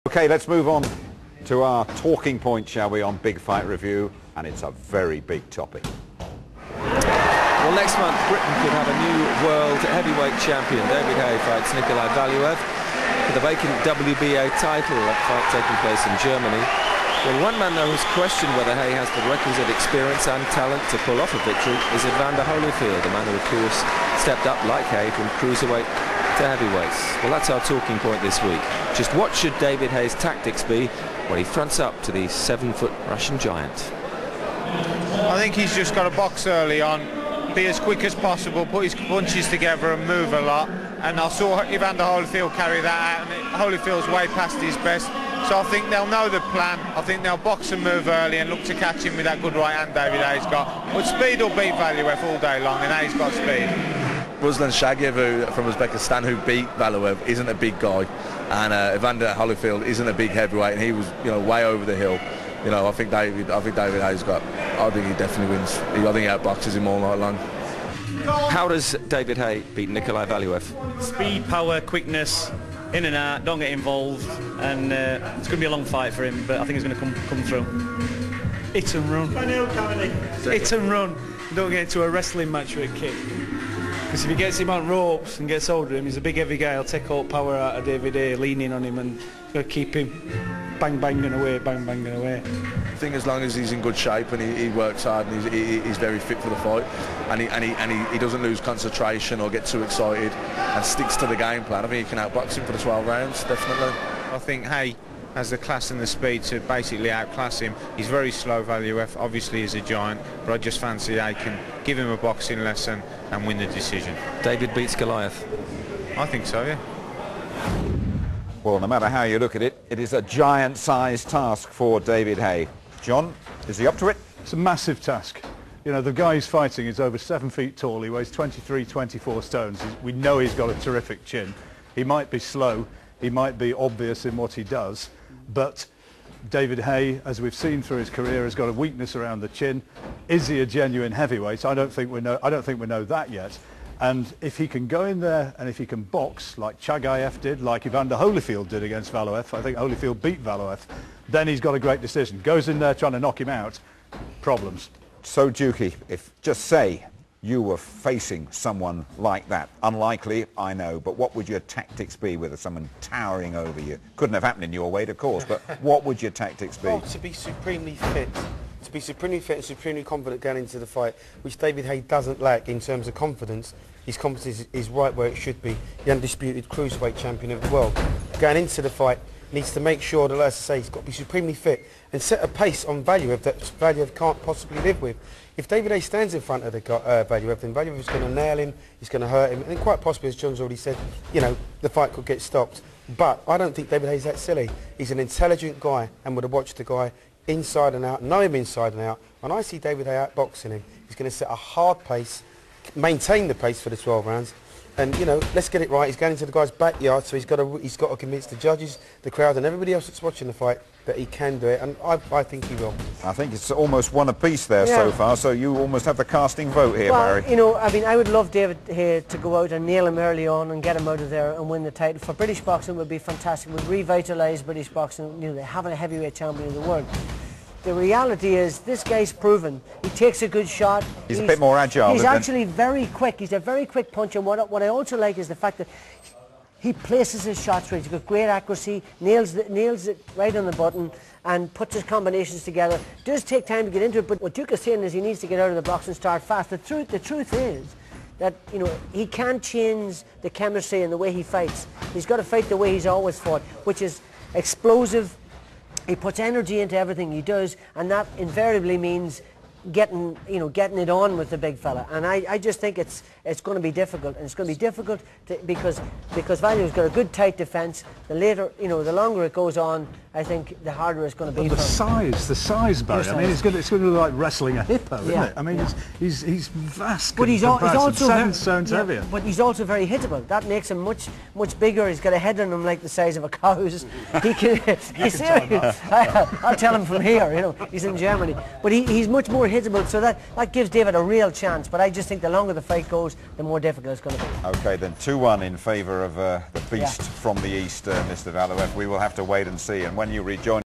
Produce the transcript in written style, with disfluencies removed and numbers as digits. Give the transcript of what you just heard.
Okay, let's move on to our talking point, shall we, on Big Fight Review, and it's a very big topic. Well, next month Britain could have a new world heavyweight champion. David Haye fights Nikolai Valuev for the vacant WBA title. That fight taking place in Germany. Well, one man though who's questioned whether Haye has the requisite experience and talent to pull off a victory is Evander Holyfield, a man who of course stepped up like Haye from cruiserweight to heavyweights. Well, that's our talking point this week. Just what should David Haye's tactics be when he fronts up to the 7-foot Russian giant? I think he's just got to box early on, be as quick as possible, put his punches together and move a lot. And I saw Evander Holyfield carry that out, and Holyfield's way past his best. So I think they'll know the plan. I think they'll box and move early and look to catch him with that good right hand David Haye's got. But speed will beat Valuev all day long, and Haye's got speed. Ruslan Shagiev from Uzbekistan, who beat Valuev, isn't a big guy, and Evander Holyfield isn't a big heavyweight, and he was, way over the hill. I think David Haye's got. I think he definitely wins. I think he outboxes him all night long. How does David Haye beat Nikolai Valuev? Speed, power, quickness, in and out, don't get involved, and it's going to be a long fight for him, but I think he's going to come through. Hit and run. Hit and run. Don't get into a wrestling match with a kick. Because if he gets him on ropes and gets hold of him, he's a big heavy guy. He'll take all power out of David Haye, leaning on him, and he'll keep him banging away. I think as long as he's in good shape and he works hard and he's very fit for the fight, and he doesn't lose concentration or get too excited and sticks to the game plan, I think he can outbox him for the 12 rounds, definitely. I think Haye has the class and the speed to basically outclass him. He's very slow, Valuev, obviously he's a giant, but I just fancy Haye can give him a boxing lesson and win the decision. David beats Goliath. I think so, yeah. Well, no matter how you look at it, it is a giant-sized task for David Haye. John, is he up to it? It's a massive task. The guy he's fighting is over 7 feet tall. He weighs 23, 24 stones. We know he's got a terrific chin. He might be slow. He might be obvious in what he does. But David Haye, as we've seen through his career, has got a weakness around the chin. Is he a genuine heavyweight? I don't think we know that yet. And if he can go in there and if he can box like Chagayev did, like Evander Holyfield did against Valuev, I think Holyfield beat Valuev, then he's got a great decision. Goes in there trying to knock him out, problems. So, Dukey, if just say you were facing someone like that, unlikely, I know, but what would your tactics be with someone towering over you? Couldn't have happened in your weight, of course, but what would your tactics be? Well, to be supremely fit. To be supremely fit and supremely confident going into the fight, which David Haye doesn't lack in terms of confidence. His confidence is right where it should be. The undisputed cruiserweight champion of the world. Going into the fight, needs to make sure that, as I say, he's got to be supremely fit and set a pace on Valuev that Valuev can't possibly live with. If David Haye stands in front of the Valuev, then Valuev is going to nail him, he's going to hurt him, and quite possibly, as John's already said, the fight could get stopped. But I don't think David Haye's that silly. He's an intelligent guy and would have watched the guy inside and out, know him inside and out, and I see David Haye outboxing him. He's going to set a hard pace, maintain the pace for the 12 rounds, and let's get it right. He's going into the guy's backyard, so he's got to convince the judges, the crowd, and everybody else that's watching the fight that he can do it, and I think he will. I think it's almost one apiece there so far, so you almost have the casting vote here, well, Barry. I would love David Haye to go out and nail him early on and get him out of there and win the title. For British boxing, it would be fantastic. It would revitalise British boxing. They haven't a heavyweight champion in the world. The reality is, this guy's proven. He takes a good shot. He's a bit more agile. He's actually very quick. He's a very quick puncher. What I also like is the fact that he places his shots right. He's got great accuracy, nails it right on the button, and puts his combinations together. Does take time to get into it, but what Duke is saying is he needs to get out of the box and start fast. The truth is that he can't change the chemistry and the way he fights. He's got to fight the way he's always fought, which is explosive. He puts energy into everything he does, and that invariably means getting it on with the big fella. And I just think it's going to be difficult, and it's going to be difficult because Valuev's got a good tight defence. The longer it goes on, I think the harder it's going to be. The size, Barry. I mean, it's going to be like wrestling a hippo, isn't it? I mean, he's vast. But he's also 7 stones heavier. But he's also very hittable. That makes him much bigger. He's got a head on him like the size of a cow's. He can. He's serious. I'll tell him from here. He's in Germany, but he's much more hittable. So that gives David a real chance. But I just think the longer the fight goes, wins, the more difficult it's going to be. OK, then 2-1 in favour of the beast from the east, Mr. Valuev. We will have to wait and see. And when you rejoin